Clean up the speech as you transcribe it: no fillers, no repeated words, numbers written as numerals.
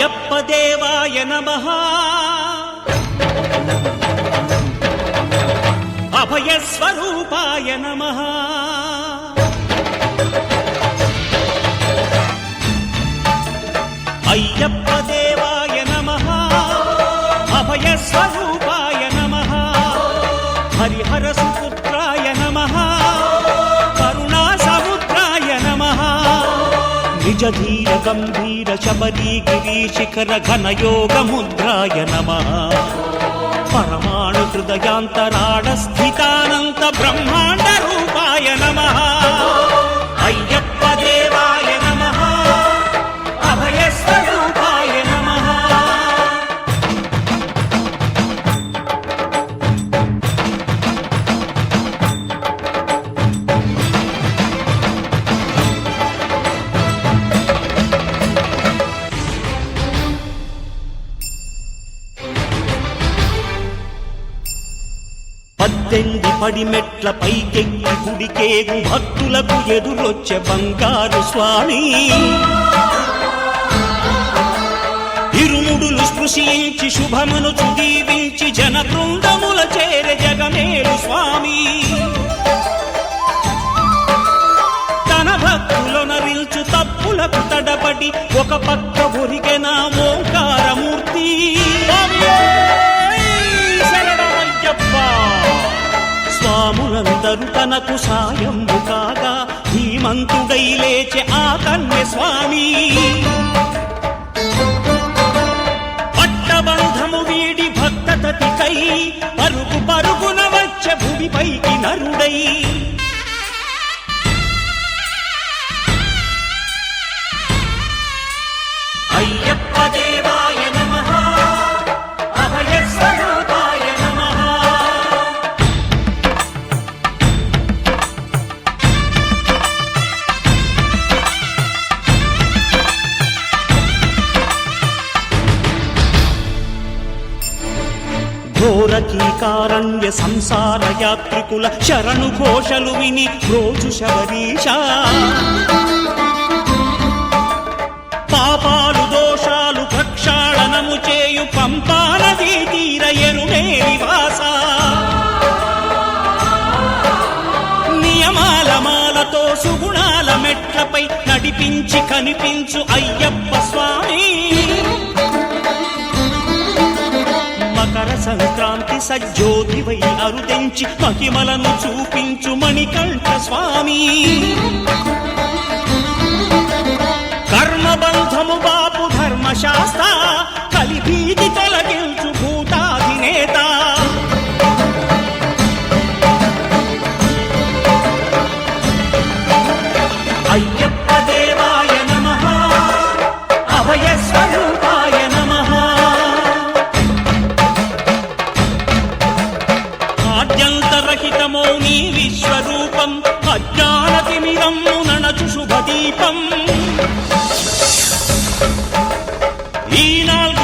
అయ్యప్ప దేవాయ నమః అభయ స్వరూపాయ నమః అయ్యప్ప దేవాయ నమః అభయ స్వరూపాయ నమః హరిహర సుపుత్రాయ నమః కరుణా సముద్రాయ నమః నిజ ధీర గంభీర శబరీ గిరి శిఖర ఘన యోగ ముద్రాయ నమః పరమాణు హృదయాంతరాడ స్థితానంత బ్రహ్మాండ రూపాయ నమః అయ్యప్ప దేవాయ నమః అభయ స్వరూపాయ నమః పద్దెంది పడిమెట్ల పైకెక్కి గుడికేగు భక్తులకు ఎదురొచ్చే బంగారు స్వామి ఇరుముడులు స్పృశించి శుభమును దీవించి జన బృందముల చేరే జగమేలు స్వామి తన భక్తులొనరిల్చు తప్పులకు తడబడి ఒక పక్క ఒరిగెన ఓంకారమూర్తి స్వాములందరూ తనకు సాయంబు కాగా ధీమంతుడై లేచే ఆ కన్య స్వామి పట్టబంధము వీడి భక్తతతికై పరుగు పరుగున వచ్చే భూమిపైకి నరుడై అయ్యప్ప దేవాయ నమః అభయ స్వరూపాయ నమః ఘోరకీకారణ్య సంసార యాత్రికుల శరణు ఘోషలు విని రోజు శబరీష పాపాలు దోషాలు ప్రక్షాళనము చేయు పంపా నదీ తీర ఎరుమే నివాస నియమాల మాలతో సుగుణాల మెట్లపై నడిపించి కనిపించు అయ్యప్ప స్వామి మకర సంక్రాంతి సజ్జోతివై అరుదెంచి మహిమలను చూపించు మణికంఠ స్వామి కర్మబంధము బాపు ధర్మశాస్త్ర కలిభీతి తొలగించు భూతాధినేత అయ్యప్ప దేవాయ నమః అభయ స్వరూపాయ నమః ఆద్యంతరహితమో నీ విశ్వరూపం అజ్ఞానతిమిరమ్ము నణచు శుభదీపం ఈ 4